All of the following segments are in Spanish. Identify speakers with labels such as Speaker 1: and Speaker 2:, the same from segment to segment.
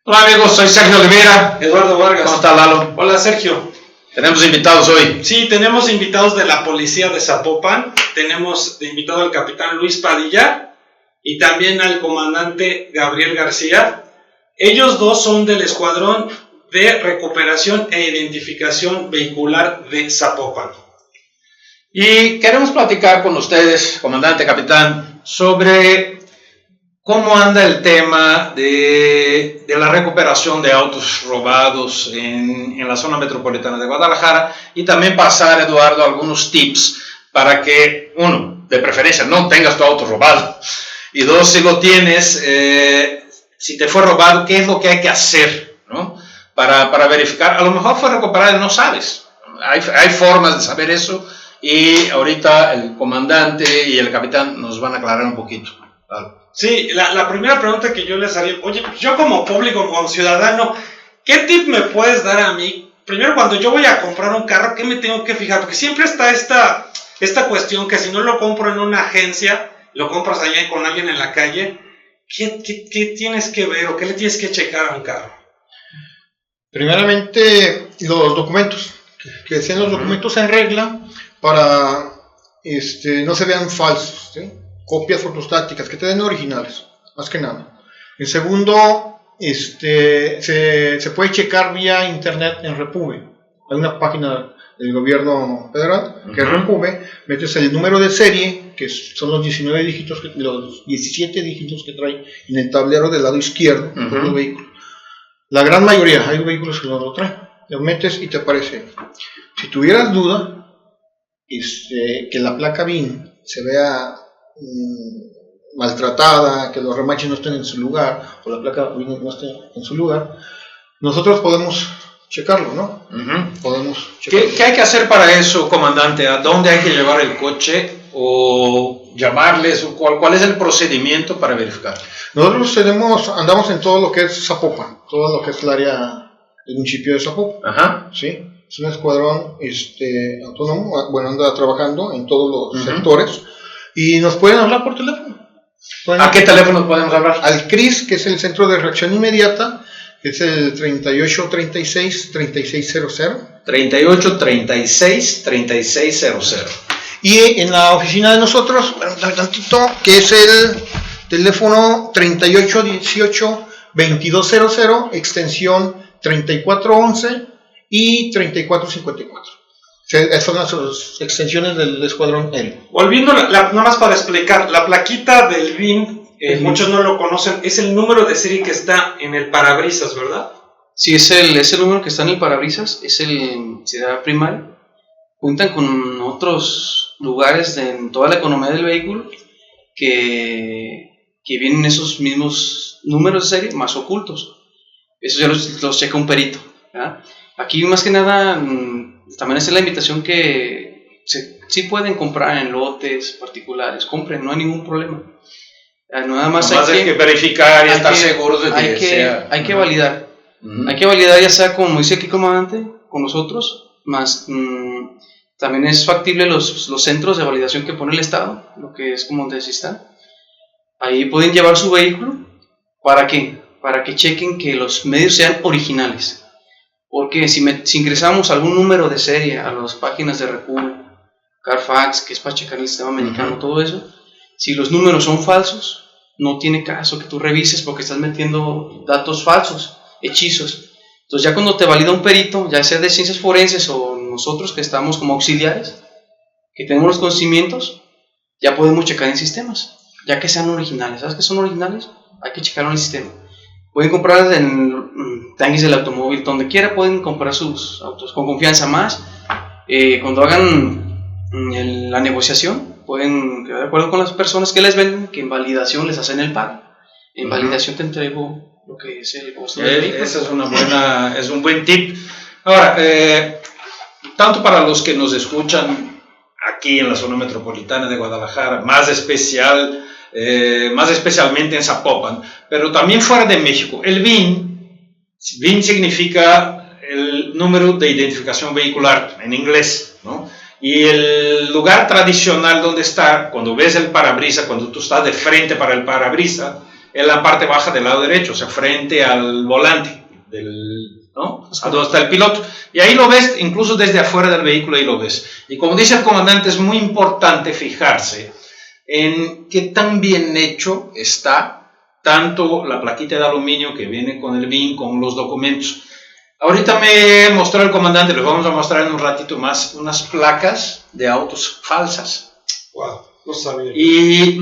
Speaker 1: Hola amigos, soy Sergio Oliveira.
Speaker 2: Eduardo Vargas.
Speaker 1: ¿Cómo está Lalo?
Speaker 2: Hola Sergio.
Speaker 1: Tenemos invitados hoy.
Speaker 2: Sí, tenemos invitados de la policía de Zapopan. Tenemos de invitado al capitán Luis Padilla y también al comandante Gabriel García. Ellos dos son del Escuadrón de Recuperación e Identificación Vehicular de Zapopan.
Speaker 1: Y queremos platicar con ustedes, comandante, capitán, sobre cómo anda el tema de la recuperación de autos robados en la zona metropolitana de Guadalajara, y también pasar, Eduardo, algunos tips para que, uno, de preferencia, no tengas tu auto robado, y dos, si lo tienes, si te fue robado, qué es lo que hay que hacer, ¿no? Para verificar. A lo mejor fue recuperado y no sabes. Hay formas de saber eso, y ahorita el comandante y el capitán nos van a aclarar un poquito. Claro.
Speaker 2: Sí, la primera pregunta que yo les haría, oye, yo como público, como ciudadano, ¿qué tip me puedes dar a mí? Primero, cuando yo voy a comprar un carro, ¿qué me tengo que fijar? Porque siempre está esta cuestión que si no lo compro en una agencia, lo compras allá con alguien en la calle, ¿qué tienes que ver o qué le tienes que checar a un carro?
Speaker 3: Primeramente, los documentos, que sean los documentos en regla para no se vean falsos, ¿sí? Copias fotostáticas, que te den originales, más que nada. En segundo, se puede checar vía internet en Repube. Hay una página del gobierno federal que es Repube. Metes el número de serie, que son los 17 dígitos que trae en el tablero del lado izquierdo de los vehículos. La gran mayoría, hay vehículos que no lo traen. Lo metes y te aparece. Si tuvieras duda, que la placa BIN se vea maltratada, que los remaches no estén en su lugar, o la placa no esté en su lugar, nosotros podemos checarlo, ¿no? Podemos checarlo.
Speaker 1: ¿Qué hay que hacer para eso, comandante? ¿A dónde hay que llevar el coche o llamarles? ¿Cuál es el procedimiento para verificar?
Speaker 3: Nosotros andamos en todo lo que es Zapopan, todo lo que es el área del municipio de Zapopan. ¿Sí? Es un escuadrón autónomo, bueno, anda trabajando en todos los sectores. Y nos pueden hablar por teléfono.
Speaker 1: ¿A qué teléfono podemos hablar?
Speaker 3: Al CRIS, que es el Centro de Reacción Inmediata, que es el 3836-3600.
Speaker 1: 3836-3600.
Speaker 3: Y en la oficina de nosotros, bueno, tantito, que es el teléfono 3818-2200, extensión 3411 y 3454. Esas son las extensiones del escuadrón L.
Speaker 2: Volviendo, nada más para explicar, la plaquita del BIN, muchos no lo conocen, es el número de serie que está en el parabrisas, ¿verdad?
Speaker 4: Sí, es el número que está en el parabrisas, es el ciudad primario. Cuentan con otros lugares en toda la economía del vehículo que vienen esos mismos números de serie más ocultos. Eso ya los checa un perito, ¿verdad? Aquí más que nada también es la invitación que sí pueden comprar en lotes particulares, compren, no hay ningún problema. Nada más
Speaker 1: hay que verificar y estar seguros de que sea.
Speaker 4: Hay que validar. Hay que validar, ya sea como dice aquí comandante, con nosotros, más también es factible los centros de validación que pone el Estado, lo que es como donde se está. Ahí pueden llevar su vehículo. ¿Para qué? Para que chequen que los medios sean originales. Porque si ingresamos algún número de serie a las páginas de Repube, Carfax, que es para checar el sistema americano, todo eso, si los números son falsos, no tiene caso que tú revises porque estás metiendo datos falsos, hechizos. Entonces ya cuando te valida un perito, ya sea de ciencias forenses o nosotros que estamos como auxiliares, que tenemos los conocimientos, ya podemos checar en sistemas, ya que sean originales. ¿Sabes que son originales? Hay que checarlo en el sistema. Pueden comprar en tanques del automóvil, donde quiera pueden comprar sus autos con confianza más. Cuando hagan la negociación, pueden quedar de acuerdo con las personas que les venden, que en validación les hacen el pago. En validación te entrego lo que es el costo del vehículo.
Speaker 1: Ese es un buen tip. Ahora, tanto para los que nos escuchan aquí en la zona metropolitana de Guadalajara, más especialmente en Zapopan, pero también fuera de México. El BIN significa el número de identificación vehicular en inglés, ¿no? Y el lugar tradicional donde está, cuando ves el parabrisas, cuando tú estás de frente para el parabrisas, en la parte baja del lado derecho, o sea, frente al volante, ¿no? A donde está el piloto. Y ahí lo ves, incluso desde afuera del vehículo, ahí lo ves. Y como dice el comandante, es muy importante fijarse en qué tan bien hecho está tanto la plaquita de aluminio que viene con el BIN, con los documentos. Ahorita me mostró el comandante, les vamos a mostrar en un ratito más, unas placas de autos falsas.
Speaker 2: Wow, no sabía.
Speaker 1: Y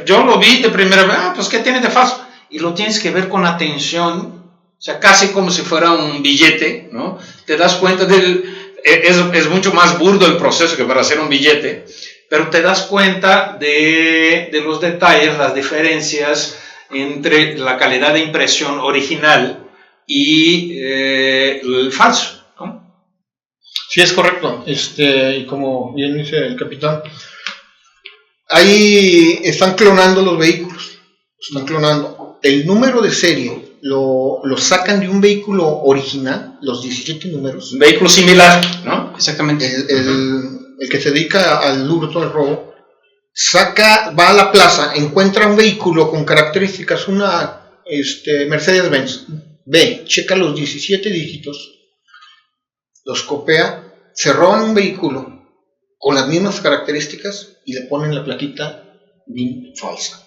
Speaker 1: yo lo vi de primera vez, pues ¿qué tiene de falso? Y lo tienes que ver con atención, o sea, casi como si fuera un billete, ¿no? Te das cuenta es mucho más burdo el proceso que para hacer un billete, pero te das cuenta de los detalles, las diferencias entre la calidad de impresión original y el falso, ¿no?
Speaker 3: Sí, es correcto. Y como bien dice el capitán, ahí están clonando los vehículos. Están clonando. El número de serie lo sacan de un vehículo original, los 17 números.
Speaker 1: Un vehículo similar, ¿no?
Speaker 4: Exactamente.
Speaker 3: El que se dedica al hurto, al robo, va a la plaza, encuentra un vehículo con características, una Mercedes-Benz, ve, checa los 17 dígitos, los copia, se roban un vehículo con las mismas características y le ponen la plaquita BIN falsa.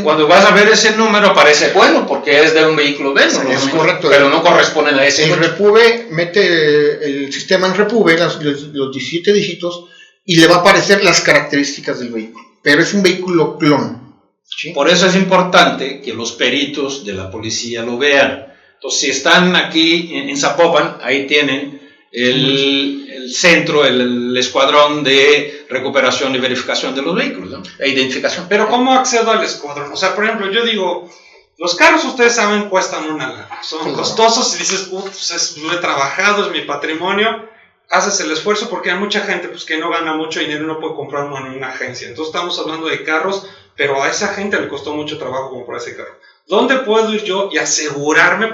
Speaker 1: Cuando vas a ver ese número parece bueno porque es de un vehículo Benz,
Speaker 3: es correcto,
Speaker 1: pero no corresponden a ese.
Speaker 3: El Repube mete el sistema en Repube los 17 dígitos y le va a aparecer las características del vehículo, pero es un vehículo clon. ¿Sí?
Speaker 1: Por eso es importante que los peritos de la policía lo vean. Entonces, si están aquí en Zapopan, ahí tienen el centro, el escuadrón de recuperación y verificación de los vehículos, ¿no? E identificación.
Speaker 2: Pero ¿cómo accedo al escuadrón? O sea, por ejemplo, yo digo, los carros, ustedes saben, cuestan una lana, son costosos y dices, pues lo he trabajado, es mi patrimonio, haces el esfuerzo porque hay mucha gente pues, que no gana mucho dinero y no puede comprar uno en una agencia. Entonces estamos hablando de carros, pero a esa gente le costó mucho trabajo comprar ese carro. ¿Dónde puedo ir yo y asegurarme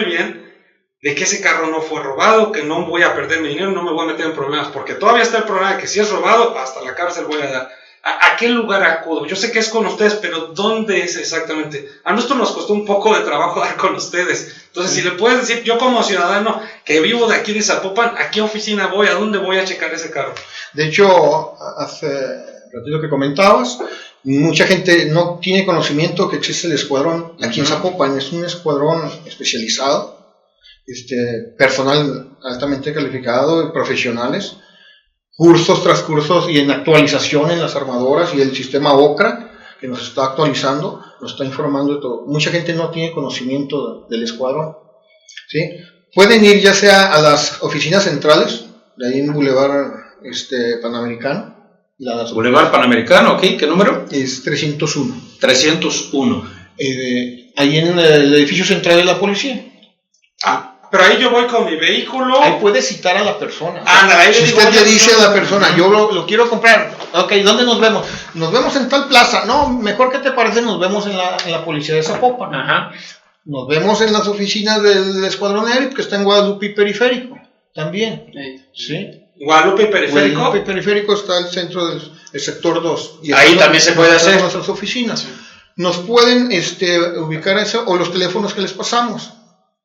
Speaker 2: bien de que ese carro no fue robado, que no voy a perder mi dinero, no me voy a meter en problemas? Porque todavía está el problema de que si es robado, hasta la cárcel voy a dar. ¿A qué lugar acudo? Yo sé que es con ustedes, pero ¿dónde es exactamente? A nosotros nos costó un poco de trabajo dar con ustedes. Entonces, si le puedes decir, yo como ciudadano que vivo de aquí de Zapopan, ¿a qué oficina voy? ¿A dónde voy a checar ese carro?
Speaker 3: De hecho, hace ratito que comentabas, mucha gente no tiene conocimiento que existe el escuadrón aquí en Zapopan. Es un escuadrón especializado, personal altamente calificado y profesionales, cursos tras cursos y en actualización en las armadoras y el sistema OCRA que nos está actualizando, nos está informando de todo. Mucha gente no tiene conocimiento del escuadrón, ¿sí? Pueden ir ya sea a las oficinas centrales, de ahí en Boulevard Panamericano.
Speaker 1: Boulevard Panamericano, ¿ok? ¿Qué número?
Speaker 3: Es 301.
Speaker 1: 301.
Speaker 3: Ahí en el edificio central de la policía.
Speaker 2: Pero ahí yo voy con mi vehículo.
Speaker 3: Ahí puedes citar a la persona.
Speaker 2: Ahí
Speaker 3: si usted le dice a la persona, yo lo quiero comprar. Ok, ¿dónde nos vemos? Nos vemos en tal plaza. No, mejor, ¿qué te parece? Nos vemos en la policía de Zapopan.
Speaker 1: Ajá.
Speaker 3: Nos vemos en las oficinas del Escuadrón Élite, que está en Guadalupe y Periférico. También. ¿Sí?
Speaker 2: Guadalupe y Periférico.
Speaker 3: Guadalupe y Periférico está el centro del sector 2. Y
Speaker 1: ahí también se puede hacer.
Speaker 3: Nuestras oficinas. Sí. Nos pueden ubicar eso o los teléfonos que les pasamos.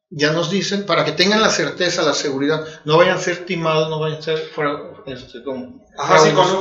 Speaker 3: Ya nos dicen, para que tengan la certeza, la seguridad, no vayan a ser timados, no vayan a ser
Speaker 2: sí, con un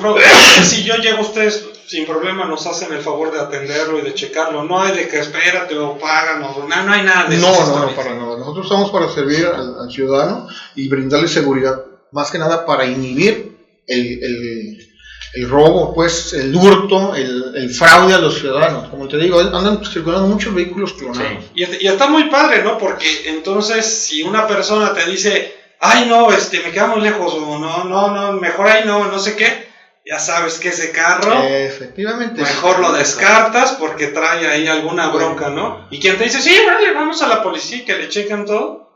Speaker 2: fraude. Si yo llego a ustedes sin problema, nos hacen el favor de atenderlo y de checarlo. No hay de que espérate o pagan, no hay nada de eso.
Speaker 3: No, para nada. Nosotros estamos para servir al ciudadano y brindarle seguridad, más que nada para inhibir el robo, pues, el hurto, el fraude a los ciudadanos. Como te digo, andan circulando muchos vehículos clonados.
Speaker 2: Sí. Y está muy padre, ¿no? Porque entonces, si una persona te dice, ay, no, me queda muy lejos, o no, mejor ahí no sé qué, ya sabes que ese carro,
Speaker 3: efectivamente,
Speaker 2: mejor lo descartas porque trae ahí alguna bronca, ¿no? Y quien te dice, sí, vale, vamos a la policía, que le chequen todo.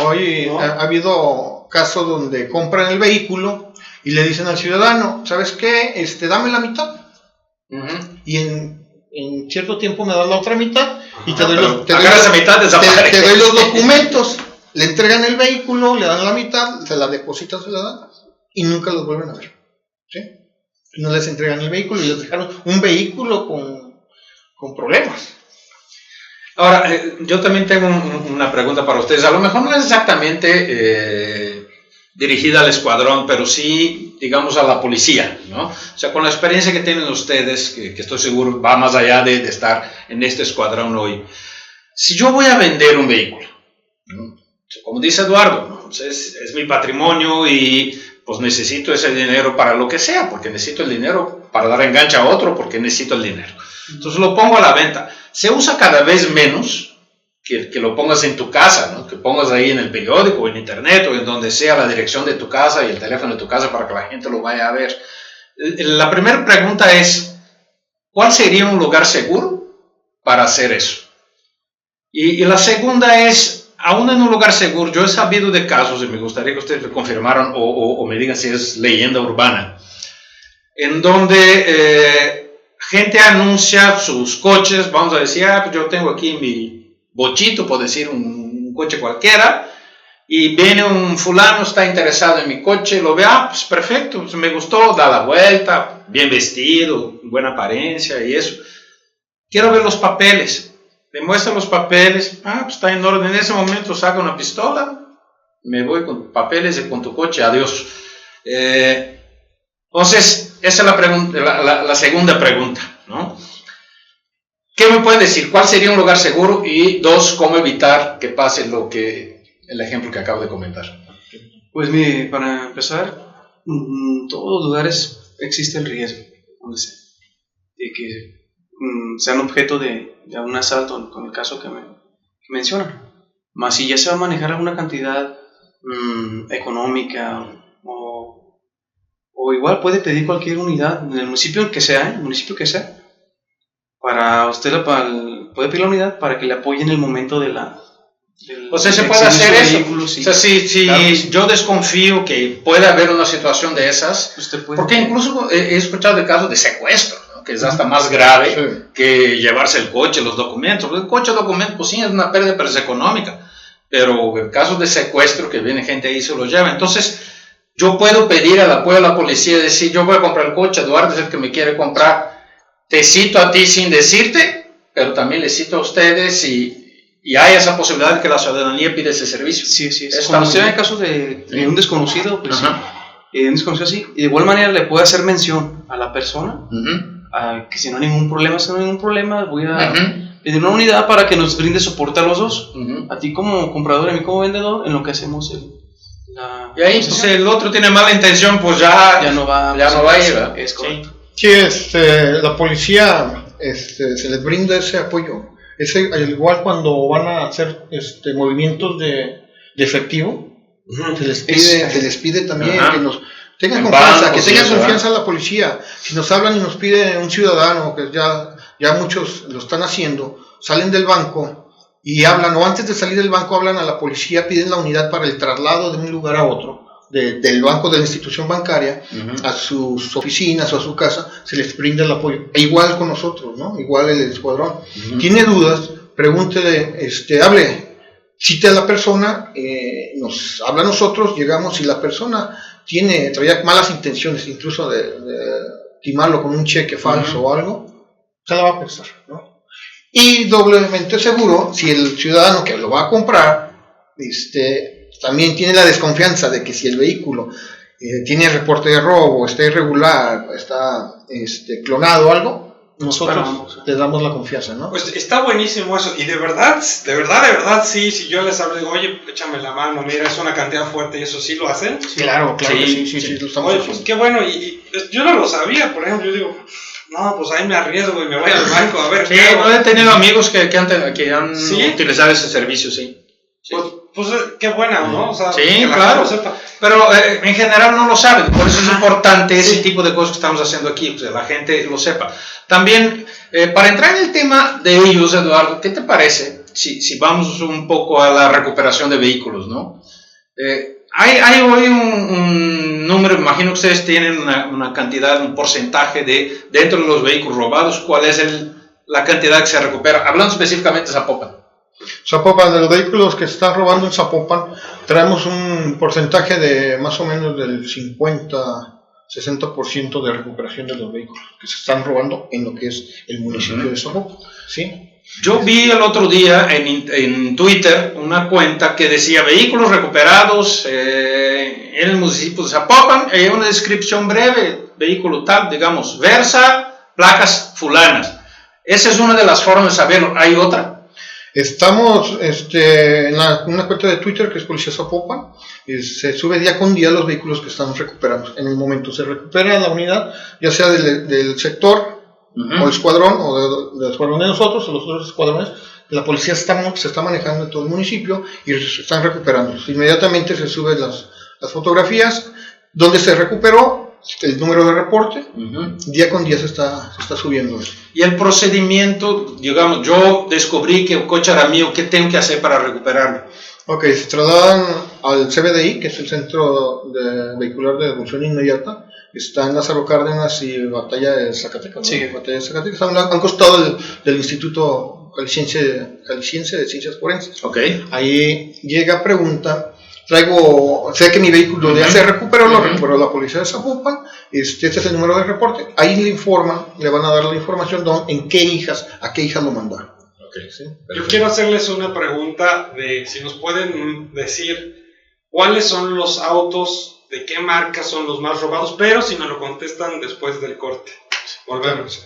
Speaker 3: Oye, ¿no? Ha habido casos donde compran el vehículo y le dicen al ciudadano, ¿sabes qué? Dame la mitad. Y en cierto tiempo me das la otra mitad y te doy los documentos. Le entregan el vehículo, le dan la mitad, se la depositan, se la dan y nunca los vuelven a ver. ¿Sí? No les entregan el vehículo y les dejaron un vehículo con problemas.
Speaker 1: Ahora, yo también tengo una pregunta para ustedes. A lo mejor no es exactamente dirigida al escuadrón, pero sí, digamos, a la policía, ¿no? O sea, con la experiencia que tienen ustedes, que estoy seguro va más allá de estar en este escuadrón hoy. Si yo voy a vender un vehículo, ¿no? Como dice Eduardo, ¿no? Es mi patrimonio y pues necesito ese dinero para lo que sea, porque necesito el dinero para dar enganche a otro, porque necesito el dinero. Entonces lo pongo a la venta. Se usa cada vez menos que lo pongas en tu casa, ¿no? Que pongas ahí en el periódico o en internet o en donde sea la dirección de tu casa y el teléfono de tu casa para que la gente lo vaya a ver. La primera pregunta es, ¿cuál sería un lugar seguro para hacer eso? Y la segunda es, aún en un lugar seguro, yo he sabido de casos, y me gustaría que ustedes me confirmaran o me digan si es leyenda urbana, en donde gente anuncia sus coches, vamos a decir, pues yo tengo aquí mi bochito, por decir un coche cualquiera, y viene un fulano, está interesado en mi coche, lo ve, pues perfecto, pues me gustó, da la vuelta, bien vestido, buena apariencia y eso. Quiero ver los papeles. Le muestra los papeles, pues está en orden. En ese momento saca una pistola, me voy con papeles y con tu coche, adiós. Entonces, esa es la segunda pregunta, ¿no? ¿Qué me pueden decir? ¿Cuál sería un lugar seguro? Y dos, ¿cómo evitar que pase el ejemplo que acabo de comentar?
Speaker 4: Pues mire, para empezar, en todos los lugares existe el riesgo, donde sea, de que sean objeto de un asalto, con el caso que mencionan. Más si ya se va a manejar alguna cantidad económica o igual puede pedir cualquier unidad en el municipio que sea, para usted puede pedir la unidad para que le apoye en el momento de la...
Speaker 1: O sea, se puede hacer eso. Vehículo, sí. O sea, si claro, yo desconfío que pueda haber una situación de esas, porque incluso he escuchado de casos de secuestro, ¿no? Que es hasta más grave que llevarse el coche, los documentos. El coche, documentos, pues sí, es una pérdida, pero es económica. Pero en casos de secuestro, que viene gente ahí y se lo lleva. Entonces, yo puedo pedir el apoyo a la policía y decir, yo voy a comprar el coche, Eduardo es el que me quiere comprar, te cito a ti sin decirte, pero también le cito a ustedes y hay esa posibilidad de que la ciudadanía pide ese servicio.
Speaker 4: Sí, sí. Como sea en caso de un desconocido, pues sí, un desconocido sí. Y de igual manera le puede hacer mención a la persona, que si no hay ningún problema, voy a pedir una unidad para que nos brinde soporte a los dos, a ti como comprador y a mí como vendedor, en lo que hacemos
Speaker 1: y ahí, pues el otro tiene mala intención, pues ya no va a ir, ¿verdad?
Speaker 4: Es correcto.
Speaker 3: Sí, la policía se les brinda ese apoyo. Al igual cuando van a hacer movimientos de efectivo, se les pide también que nos tengan confianza, que tengan confianza en la policía. Si nos hablan y nos pide un ciudadano, que ya muchos lo están haciendo, salen del banco y hablan, o antes de salir del banco hablan a la policía, piden la unidad para el traslado de un lugar a otro, del banco, de la institución bancaria, a sus oficinas o a su casa, se les brinda el apoyo. E igual con nosotros, ¿no? Igual el escuadrón. ¿Tiene dudas? Pregúntele, cite a la persona, nos habla a nosotros, llegamos, y la persona traía malas intenciones, incluso de timarlo con un cheque falso o algo, se la va a prestar, ¿no? Y doblemente seguro, si el ciudadano que lo va a comprar, también tiene la desconfianza de que si el vehículo tiene reporte de robo, está irregular, está clonado o algo, nosotros le damos la confianza, ¿no?
Speaker 2: Pues está buenísimo eso, y de verdad, sí, si yo les hablo, digo, oye, échame la mano, mira, es una cantidad fuerte, y eso sí lo hacen.
Speaker 3: Sí, claro, sí, lo estamos
Speaker 2: haciendo. Pues qué bueno, y yo no lo sabía, por ejemplo, yo digo, no, pues ahí me arriesgo y me voy al banco a ver.
Speaker 1: Sí, no he tenido amigos que han utilizado ese servicio, sí.
Speaker 2: Pues qué buena, ¿no? O sea,
Speaker 1: sí, claro. Pero en general no lo saben, por eso es importante ese tipo de cosas que estamos haciendo aquí, que la gente lo sepa. También, para entrar en el tema de ellos, Eduardo, ¿qué te parece si vamos un poco a la recuperación de vehículos, ¿no? Hay hoy un número, imagino que ustedes tienen una cantidad, un porcentaje dentro de los vehículos robados, ¿cuál es la cantidad que se recupera? Hablando específicamente de Zapopan.
Speaker 3: Zapopan, de los vehículos que se están robando en Zapopan, traemos un porcentaje de más o menos del 50 60% de recuperación de los vehículos que se están robando en lo que es el municipio de Zapopan, ¿sí?
Speaker 1: Yo vi el otro día en Twitter una cuenta que decía vehículos recuperados en el municipio de Zapopan, una descripción breve, vehículo tal, digamos, Versa, placas fulanas. Esa es una de las formas de saberlo. ¿Hay otra?
Speaker 3: Estamos en una cuenta de Twitter que es Policía Zapopan, se sube día con día los vehículos que están recuperando. En el momento se recupera la unidad, ya sea del sector o el escuadrón, o del escuadrón de nosotros, o los otros escuadrones. La policía se está manejando en todo el municipio y se están recuperando. Inmediatamente se suben las fotografías, donde se recuperó, el número de reporte, día con día se está subiendo eso.
Speaker 1: Y el procedimiento, digamos, yo descubrí que el coche era mío, ¿qué tengo que hacer para recuperarlo?
Speaker 3: Ok, se trasladan al CBDI, que es el Centro Vehicular de Devolución Inmediata. Está en Lázaro Cárdenas y Batalla de Zacatecas.
Speaker 4: Sí.
Speaker 3: Batalla de Zacatecas, han costado del Instituto Jalisciense de Ciencias Forenses.
Speaker 1: Ok.
Speaker 3: Ahí llega, pregunta, sé que mi vehículo ya se recuperó, lo recuperó la policía de Zapopan, este es el número de reporte, ahí le van a dar la información a qué hijas lo mandaron. Okay, ¿sí?
Speaker 2: Yo quiero hacerles una pregunta de si nos pueden decir cuáles son los autos, de qué marca son los más robados, pero si nos lo contestan después del corte. Volvemos.